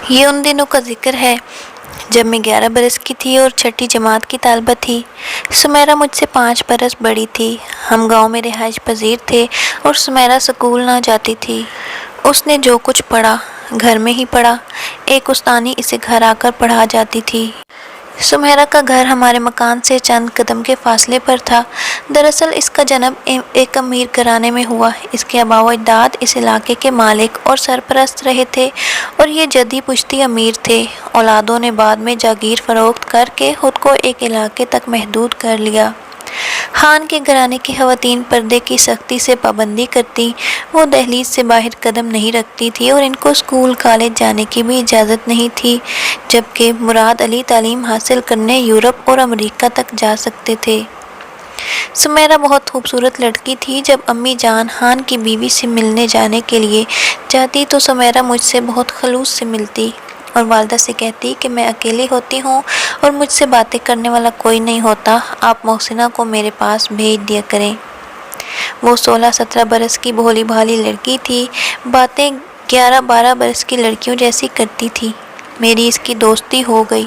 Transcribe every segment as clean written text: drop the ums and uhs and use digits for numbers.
یہ ان دنوں کا ذکر ہے جب میں 11 برس کی تھی اور چھٹی جماعت کی طالبہ تھی۔ سمیرہ مجھ سے 5 برس بڑی تھی۔ ہم گاؤں میں رہائش پذیر تھے اور سمیرہ سکول نہ جاتی تھی۔ اس نے جو کچھ پڑھا گھر میں ہی پڑھا، ایک استانی اسے گھر آ کر پڑھا جاتی تھی۔ سمیرہ کا گھر ہمارے مکان سے چند قدم کے فاصلے پر تھا۔ دراصل اس کا جنم ایک امیر گھرانے میں ہوا۔ اس کے آباء و اجداد اس علاقے کے مالک اور سرپرست رہے تھے اور یہ جدی پشتی امیر تھے۔ اولادوں نے بعد میں جاگیر فروخت کر کے خود کو ایک علاقے تک محدود کر لیا۔ خان کے گھرانے کی خواتین پردے کی سختی سے پابندی کرتی، وہ دہلیز سے باہر قدم نہیں رکھتی تھی اور ان کو اسکول کالج جانے کی بھی اجازت نہیں تھی، جبکہ مراد علی تعلیم حاصل کرنے یورپ اور امریکہ تک جا سکتے تھے۔ سمیرہ بہت خوبصورت لڑکی تھی۔ جب امی جان خان کی بیوی سے ملنے جانے کے لیے جاتی تو سمیرہ مجھ سے بہت خلوص سے ملتی اور والدہ سے کہتی کہ میں اکیلی ہوتی ہوں اور مجھ سے باتیں کرنے والا کوئی نہیں ہوتا، آپ محسنہ کو میرے پاس بھیج دیا کریں۔ وہ 16-17 برس کی بھولی بھالی لڑکی تھی، باتیں 11-12 برس کی لڑکیوں جیسی کرتی تھی۔ میری اس کی دوستی ہو گئی۔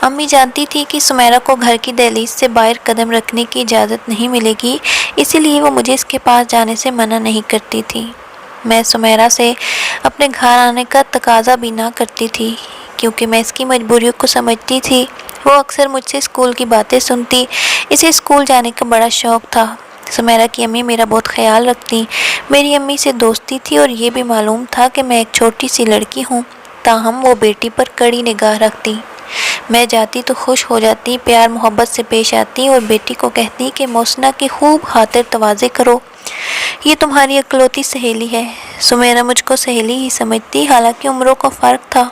امی جانتی تھی کہ سمیرہ کو گھر کی دہلیز سے باہر قدم رکھنے کی اجازت نہیں ملے گی، اسی لیے وہ مجھے اس کے پاس جانے سے منع نہیں کرتی تھی۔ میں سمیرہ سے اپنے گھر آنے کا تقاضا بھی نہ کرتی تھی کیونکہ میں اس کی مجبوریوں کو سمجھتی تھی۔ وہ اکثر مجھ سے اسکول کی باتیں سنتی، اسے اسکول جانے کا بڑا شوق تھا۔ سمیرہ کی امی میرا بہت خیال رکھتی، میری امی سے دوستی تھی اور یہ بھی معلوم تھا کہ میں ایک چھوٹی سی لڑکی ہوں، تاہم وہ بیٹی پر کڑی نگاہ رکھتی۔ میں جاتی تو خوش ہو جاتی، پیار محبت سے پیش آتی اور بیٹی کو کہتی کہ محسنہ کی خوب خاطر تواضع کرو، یہ تمہاری اکلوتی سہیلی ہے۔ سمیرہ مجھ کو سہیلی ہی سمجھتی، حالانکہ عمروں کا فرق تھا۔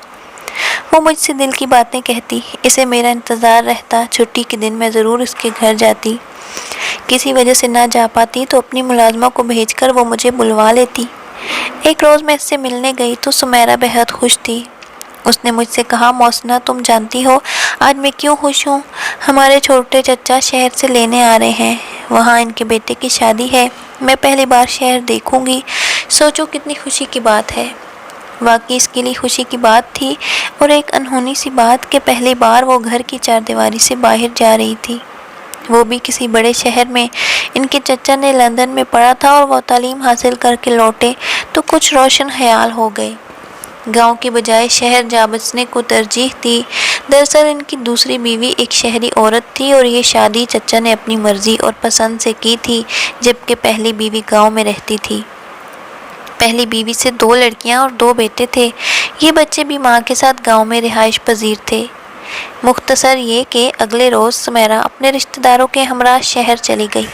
وہ مجھ سے دل کی باتیں کہتی، اسے میرا انتظار رہتا، چھٹی کے دن میں ضرور اس کے گھر جاتی۔ کسی وجہ سے نہ جا پاتی تو اپنی ملازمہ کو بھیج کر وہ مجھے بلوا لیتی۔ ایک روز میں اس سے ملنے گئی تو سمیرہ بہت خوش تھی۔ اس نے مجھ سے کہا، محسنہ تم جانتی ہو آج میں کیوں خوش ہوں؟ ہمارے چھوٹے چچا شہر سے لینے آ رہے ہیں، وہاں ان کے بیٹے کی شادی ہے، میں پہلی بار شہر دیکھوں گی، سوچو کتنی خوشی کی بات ہے۔ واقعی اس کے لیے خوشی کی بات تھی اور ایک انہونی سی بات کہ پہلی بار وہ گھر کی چاردیواری سے باہر جا رہی تھی، وہ بھی کسی بڑے شہر میں۔ ان کے چچا نے لندن میں پڑھا تھا اور وہ تعلیم حاصل کر کے لوٹے تو کچھ روشن خیال ہو گئے، گاؤں کی بجائے شہر جا بسنے کو ترجیح دی۔ دراصل ان کی دوسری بیوی ایک شہری عورت تھی اور یہ شادی چچا نے اپنی مرضی اور پسند سے کی تھی، جبکہ پہلی بیوی گاؤں میں رہتی تھی۔ پہلی بیوی سے 2 لڑکیاں اور 2 بیٹے تھے، یہ بچے بھی ماں کے ساتھ گاؤں میں رہائش پذیر تھے۔ مختصر یہ کہ اگلے روز سمیرہ اپنے رشتہ داروں کے ہمراہ شہر چلی گئی۔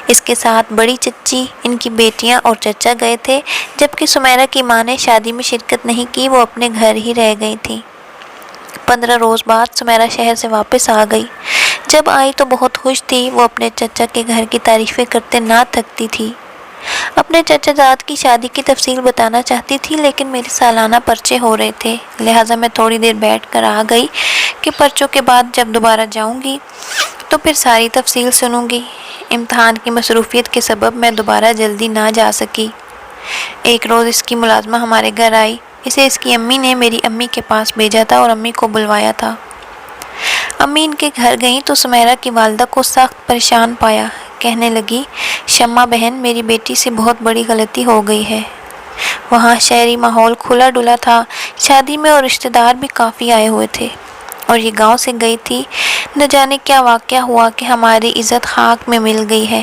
اس کے ساتھ بڑی چچی، ان کی بیٹیاں اور چچا گئے تھے، جبکہ سمیرہ کی ماں نے شادی میں شرکت نہیں کی، وہ اپنے گھر ہی رہ گئی تھی۔ 15 روز بعد سمیرہ شہر سے واپس آ گئی۔ جب آئی تو بہت خوش تھی، وہ اپنے چچا کے گھر کی تعریفیں کرتے نہ تھکتی تھی۔ اپنے چچا زاد کی شادی کی تفصیل بتانا چاہتی تھی، لیکن میرے سالانہ پرچے ہو رہے تھے، لہٰذا میں تھوڑی دیر بیٹھ کر آ گئی کہ پرچوں کے بعد جب دوبارہ جاؤں گی تو پھر ساری تفصیل سنوں گی۔ امتحان کی مصروفیت کے سبب میں دوبارہ جلدی نہ جا سکی۔ ایک روز اس کی ملازمہ ہمارے گھر آئی، اسے اس کی امی نے میری امی کے پاس بھیجا تھا اور امی کو بلوایا تھا۔ امی ان کے گھر گئیں تو سمیرہ کی والدہ کو سخت پریشان پایا، کہنے لگی، شمع بہن میری بیٹی سے بہت بڑی غلطی ہو گئی ہے۔ وہاں شہری ماحول کھلا ڈلا تھا، شادی میں اور رشتہ دار بھی کافی آئے ہوئے تھے، اور یہ گاؤں سے گئی تھی، نہ جانے کیا واقعہ ہوا کہ ہماری عزت خاک میں مل گئی ہے،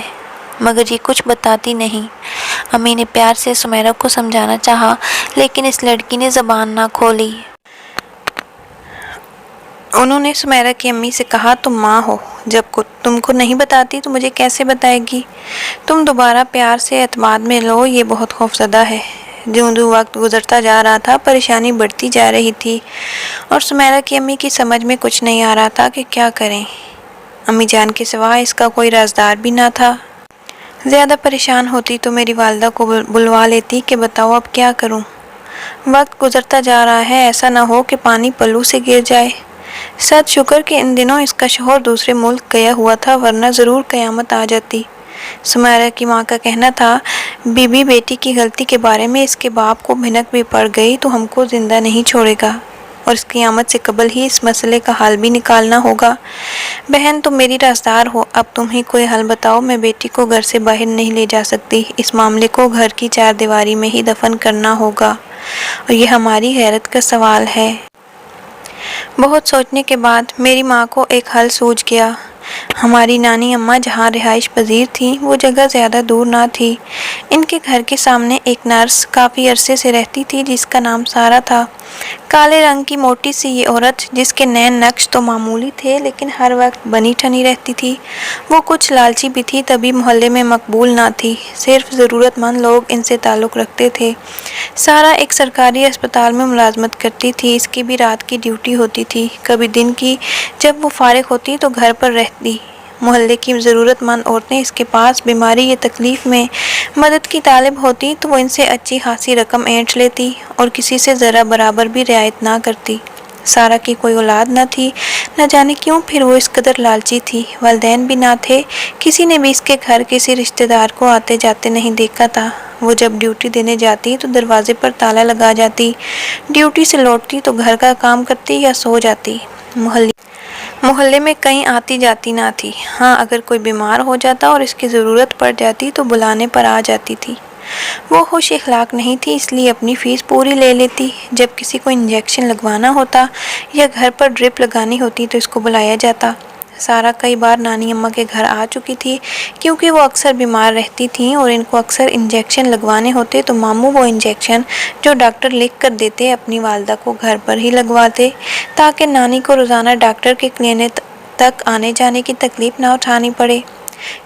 مگر یہ کچھ بتاتی نہیں۔ امی نے پیار سے سمیرہ کو سمجھانا چاہا، لیکن اس لڑکی نے زبان نہ کھولی۔ انہوں نے سمیرہ کی امی سے کہا، تم ماں ہو، جب تم کو نہیں بتاتی تو مجھے کیسے بتائے گی؟ تم دوبارہ پیار سے اعتماد میں لو، یہ بہت خوفزدہ ہے۔ جوں جوں وقت گزرتا جا رہا تھا پریشانی بڑھتی جا رہی تھی اور سمیرہ کی امی کی سمجھ میں کچھ نہیں آ رہا تھا کہ کیا کریں۔ امی جان کے سوا اس کا کوئی رازدار بھی نہ تھا۔ زیادہ پریشان ہوتی تو میری والدہ کو بلوا لیتی کہ بتاؤ اب کیا کروں۔ وقت گزرتا جا رہا ہے، ایسا نہ ہو کہ پانی پلو سے گر جائے۔ سچ شکر کہ ان دنوں اس کا شوہر دوسرے ملک گیا ہوا تھا، ورنہ ضرور قیامت آ جاتی۔ سمیرہ کی ماں کا کہنا تھا، بیٹی کی غلطی کے بارے میں اس کے باپ کو بھنک بھی پڑ گئی تو ہم کو زندہ نہیں چھوڑے گا۔ اور اس قیامت سے قبل ہی اس مسئلے کا حل بھی نکالنا ہوگا۔ بہن تم میری رازدار ہو، اب تم ہی کوئی حل بتاؤ، میں بیٹی کو گھر سے باہر نہیں لے جا سکتی، اس معاملے کو گھر کی چار دیواری میں ہی دفن کرنا ہوگا اور یہ ہماری غیرت کا سوال ہے۔ بہت سوچنے کے بعد میری ماں کو ایک حل سوجھ گیا۔ ہماری نانی اماں جہاں رہائش پذیر تھیں وہ جگہ زیادہ دور نہ تھی۔ ان کے گھر کے سامنے ایک نرس کافی عرصے سے رہتی تھی جس کا نام سارا تھا۔ کالے رنگ کی موٹی سی یہ عورت جس کے نین نقش تو معمولی تھے لیکن ہر وقت بنی ٹھنی رہتی تھی، وہ کچھ لالچی بھی تھی تبھی محلے میں مقبول نہ تھی، صرف ضرورت مند لوگ ان سے تعلق رکھتے تھے۔ سارا ایک سرکاری اسپتال میں ملازمت کرتی تھی، اس کی بھی رات کی ڈیوٹی ہوتی تھی، کبھی دن کی۔ جب وہ فارغ ہوتی تو گھر پر رہتی۔ محلے کی ضرورت مند عورتیں اس کے پاس بیماری یا تکلیف میں مدد کی طالب ہوتی تو وہ ان سے اچھی خاصی رقم اینٹھ لیتی اور کسی سے ذرا برابر بھی رعایت نہ کرتی۔ سارا کی کوئی اولاد نہ تھی، نہ جانے کیوں پھر وہ اس قدر لالچی تھی، والدین بھی نہ تھے، کسی نے بھی اس کے گھر کسی رشتہ دار کو آتے جاتے نہیں دیکھا تھا۔ وہ جب ڈیوٹی دینے جاتی تو دروازے پر تالا لگا جاتی، ڈیوٹی سے لوٹتی تو گھر کا کام کرتی یا سو جاتی۔ محلے میں کہیں آتی جاتی نہ تھی، ہاں اگر کوئی بیمار ہو جاتا اور اس کی ضرورت پڑ جاتی تو بلانے پر آ جاتی تھی۔ وہ خوش اخلاق نہیں تھی اس لیے اپنی فیس پوری لے لیتی۔ جب کسی کو انجیکشن لگوانا ہوتا یا گھر پر ڈرپ لگانی ہوتی تو اس کو بلایا جاتا۔ سارا کئی بار نانی اماں کے گھر آ چکی تھی کیونکہ وہ اکثر بیمار رہتی تھیں اور ان کو اکثر انجیکشن لگوانے ہوتے تو ماموں وہ انجیکشن جو ڈاکٹر لکھ کر دیتے اپنی والدہ کو گھر پر ہی لگواتے تاکہ نانی کو روزانہ ڈاکٹر کے کلینک تک آنے جانے کی تکلیف نہ اٹھانی پڑے۔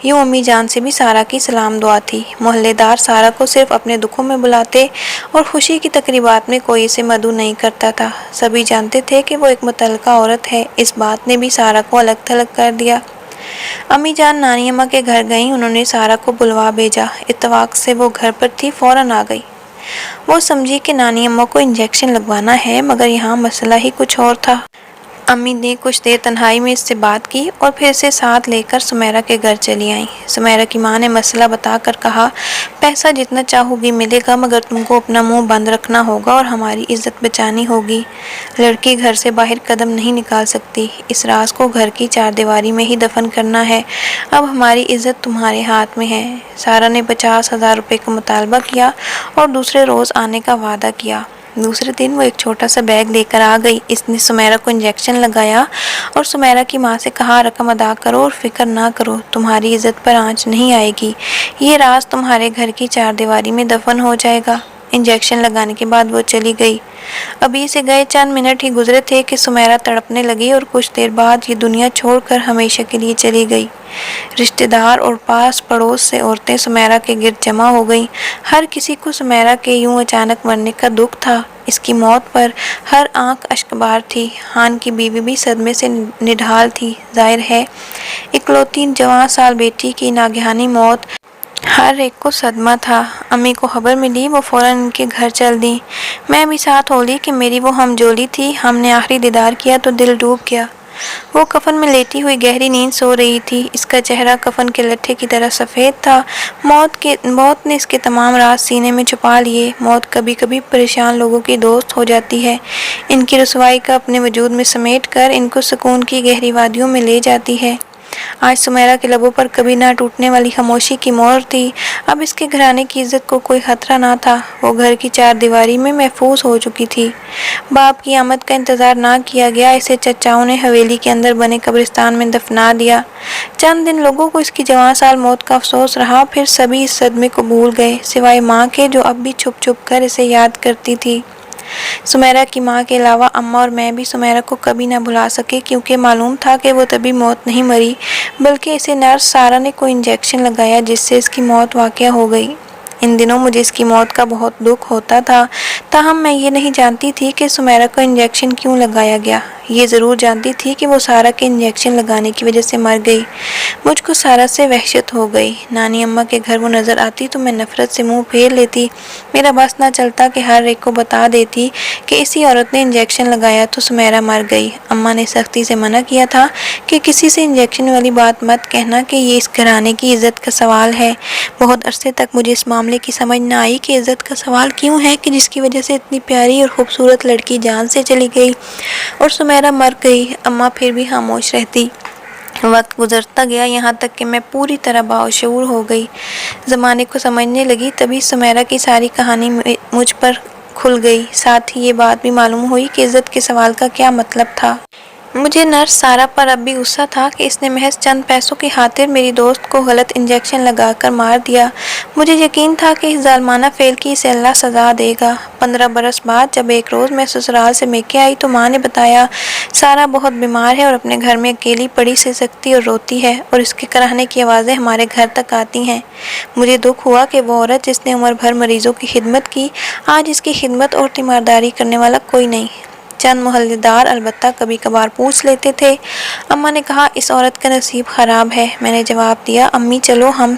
یوں امی جان سے بھی سارا کی سلام دعا تھی۔ محلے دار سارا کو صرف اپنے دکھوں میں بلاتے اور خوشی کی تقریبات میں کوئی اسے مدعو نہیں کرتا تھا۔ سبھی جانتے تھے کہ وہ ایک متعلقہ عورت ہے، اس بات نے بھی سارا کو الگ تھلگ کر دیا۔ امی جان نانی اماں کے گھر گئیں، انہوں نے سارا کو بلوا بھیجا۔ اتفاق سے وہ گھر پر تھی، فوراً آ گئی۔ وہ سمجھی کہ نانی اماں کو انجیکشن لگوانا ہے مگر یہاں مسئلہ ہی کچھ اور تھا۔ امی نے کچھ دیر تنہائی میں اس سے بات کی اور پھر اسے ساتھ لے کر سمیرا کے گھر چلی آئیں۔ سمیرا کی ماں نے مسئلہ بتا کر کہا، پیسہ جتنا چاہو گی ملے گا مگر تم کو اپنا منہ بند رکھنا ہوگا اور ہماری عزت بچانی ہوگی۔ لڑکی گھر سے باہر قدم نہیں نکال سکتی، اس راز کو گھر کی چار دیواری میں ہی دفن کرنا ہے۔ اب ہماری عزت تمہارے ہاتھ میں ہے۔ سارا نے 50,000 روپے کا مطالبہ کیا اور دوسرے روز آنے کا وعدہ کیا۔ دوسرے دن وہ ایک چھوٹا سا بیگ لے کر آ گئی۔ اس نے سمیرا کو انجیکشن لگایا اور سمیرا کی ماں سے کہا، رقم ادا کرو اور فکر نہ کرو، تمہاری عزت پر آنچ نہیں آئے گی، یہ راز تمہارے گھر کی چار دیواری میں دفن ہو جائے گا۔ انجیکشن لگانے کے بعد وہ چلی گئی۔ ابھی سے گئے چند منٹ ہی گزرے تھے کہ سمیرا تڑپنے لگی اور کچھ دیر بعد یہ دنیا چھوڑ کر ہمیشہ کے لیے چلی گئی۔ رشتہ دار اور پاس پڑوس سے عورتیں سمیرا کے گرد جمع ہو گئیں۔ ہر کسی کو سمیرا کے یوں اچانک مرنے کا دکھ تھا۔ اس کی موت پر ہر آنکھ اشکبار تھی۔ خان کی بیوی بھی صدمے سے نڈھال تھی۔ ظاہر ہے اکلوتی جوان سال بیٹی کی ناگہانی موت ہر ایک کو صدمہ تھا۔ امی کو خبر ملی، وہ فوراً ان کے گھر چل دیں۔ میں بھی ساتھ ہو لی کہ میری وہ ہم جولی تھی، ہم نے آخری دیدار کیا تو دل ڈوب گیا۔ وہ کفن میں لیٹی ہوئی گہری نیند سو رہی تھی، اس کا چہرہ کفن کے لٹھے کی طرح سفید تھا۔ موت نے اس کے تمام راز سینے میں چھپا لیے۔ موت کبھی کبھی پریشان لوگوں کی دوست ہو جاتی ہے، ان کی رسوائی کا اپنے وجود میں سمیٹ کر ان کو سکون کی گہری وادیوں میں لے جاتی ہے۔ آج سمیرا کے لبوں پر کبھی نہ ٹوٹنے والی خاموشی کی مہر تھی۔ اب اس کے گھرانے کی عزت کو کوئی خطرہ نہ تھا، وہ گھر کی چار دیواری میں محفوظ ہو چکی تھی۔ باپ کی آمد کا انتظار نہ کیا گیا، اسے چچاؤں نے حویلی کے اندر بنے قبرستان میں دفنا دیا۔ چند دن لوگوں کو اس کی جوان سال موت کا افسوس رہا، پھر سبھی اس صدمے کو بھول گئے سوائے ماں کے جو اب بھی چھپ چھپ کر اسے یاد کرتی تھی۔ سمیرا کی ماں کے علاوہ اماں اور میں بھی سمیرا کو کبھی نہ بھلا سکے کیونکہ معلوم تھا کہ وہ تبھی موت نہیں مری بلکہ اسے نرس سارا نے کوئی انجیکشن لگایا جس سے اس کی موت واقع ہو گئی۔ ان دنوں مجھے اس کی موت کا بہت دکھ ہوتا تھا، تاہم میں یہ نہیں جانتی تھی کہ سمیرا کو انجیکشن کیوں لگایا گیا۔ یہ ضرور جانتی تھی کہ وہ سارا کے انجیکشن لگانے کی وجہ سے مر گئی۔ مجھ کو سارا سے وحشت ہو گئی۔ نانی اماں کے گھر وہ نظر آتی تو میں نفرت سے منہ پھیر لیتی۔ میرا بس نہ چلتا کہ ہر ایک کو بتا دیتی کہ اسی عورت نے انجیکشن لگایا تو سمیرا مر گئی۔ اماں نے سختی سے منع کیا تھا کہ کسی سے انجیکشن والی بات مت کہنا کہ یہ اس گھرانے کی عزت کا سوال ہے۔ بہت عرصے تک مجھے اس معاملے معاملے کی سمجھ نہ آئی کہ عزت کا سوال کیوں ہے کہ جس کی وجہ سے اتنی پیاری اور خوبصورت لڑکی جان سے چلی گئی اور سمیرا مر گئی۔ اماں پھر بھی خاموش رہتی۔ وقت گزرتا گیا، یہاں تک کہ میں پوری طرح باشعور ہو گئی، زمانے کو سمجھنے لگی۔ تبھی سمیرا کی ساری کہانی مجھ پر کھل گئی، ساتھ ہی یہ بات بھی معلوم ہوئی کہ عزت کے سوال کا کیا مطلب تھا۔ مجھے نرس سارا پر اب بھی غصہ تھا کہ اس نے محض چند پیسوں کی خاطر میری دوست کو غلط انجیکشن لگا کر مار دیا۔ مجھے یقین تھا کہ اس ظالمانہ فعل کی اسے اللہ سزا دے گا۔ 15 برس بعد جب ایک روز میں سسرال سے میکے آئی تو ماں نے بتایا سارا بہت بیمار ہے اور اپنے گھر میں اکیلی پڑی سسکتی اور روتی ہے اور اس کے کراہنے کی آوازیں ہمارے گھر تک آتی ہیں۔ مجھے دکھ ہوا کہ وہ عورت جس نے عمر بھر مریضوں کی خدمت کی، آج اس کی خدمت اور تیمارداری کرنے والا کوئی نہیں۔ چند محلے دار البتہ کبھی کبھار پوچھ لیتے تھے۔ اماں نے کہا اس عورت کا نصیب خراب ہے۔ میں نے جواب دیا امی چلو ہم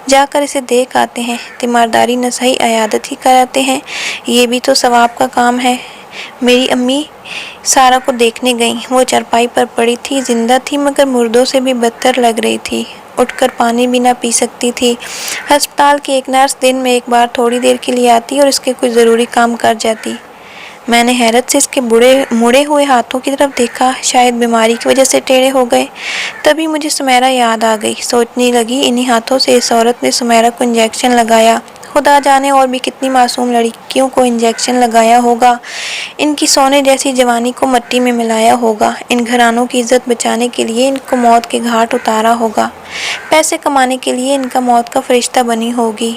جا کر اسے دیکھ آتے ہیں، تیمارداری نہ صحیح عیادت ہی کراتے ہیں، یہ بھی تو ثواب کا کام ہے۔ میری امی سارا کو دیکھنے گئیں۔ وہ چارپائی پر پڑی تھی، زندہ تھی مگر مردوں سے بھی بدتر لگ رہی تھی، اٹھ کر پانی بھی نہ پی سکتی تھی۔ ہسپتال کی ایک نرس دن میں ایک بار تھوڑی دیر کے لیے آتی اور اس کے کچھ ضروری کام کر جاتی۔ میں نے حیرت سے اس کے مڑے ہوئے ہاتھوں کی طرف دیکھا، شاید بیماری کی وجہ سے ٹیڑھے ہو گئے۔ تبھی مجھے سمیرا یاد آ گئی، سوچنے لگی انہی ہاتھوں سے اس عورت نے سمیرا کو انجیکشن لگایا، خدا جانے اور بھی کتنی معصوم لڑکیوں کو انجیکشن لگایا ہوگا، ان کی سونے جیسی جوانی کو مٹی میں ملایا ہوگا، ان گھرانوں کی عزت بچانے کے لیے ان کو موت کے گھاٹ اتارا ہوگا، پیسے کمانے کے لیے ان کا موت کا فرشتہ بنی ہوگی۔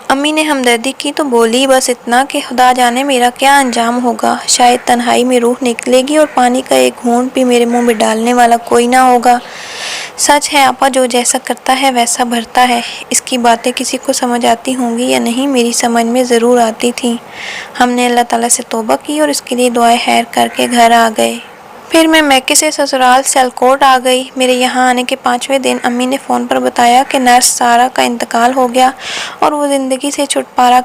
امی نے ہمدردی کی تو بولی بس اتنا کہ خدا جانے میرا کیا انجام ہوگا، شاید تنہائی میں روح نکلے گی اور پانی کا ایک گھونٹ بھی میرے منہ میں ڈالنے والا کوئی نہ ہوگا۔ سچ ہے آپا جو جیسا کرتا ہے ویسا بھرتا ہے۔ اس کی باتیں کسی کو سمجھ آتی ہوں گی یا نہیں، میری سمجھ میں ضرور آتی تھیں۔ ہم نے اللہ تعالیٰ سے توبہ کی اور اس کے لیے دعائے خیر کر کے گھر آ گئے۔ پھر میں میکے سے سسرال سیالکوٹ آ گئی۔ میرے یہاں آنے کے 5ویں دن امی نے فون پر بتایا کہ نرس سارا کا انتقال ہو گیا اور وہ زندگی سے چھٹکارا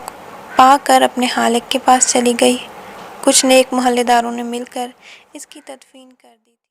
پا کر اپنے خالق کے پاس چلی گئی۔ کچھ نیک محلے داروں نے مل کر اس کی تدفین کر دی۔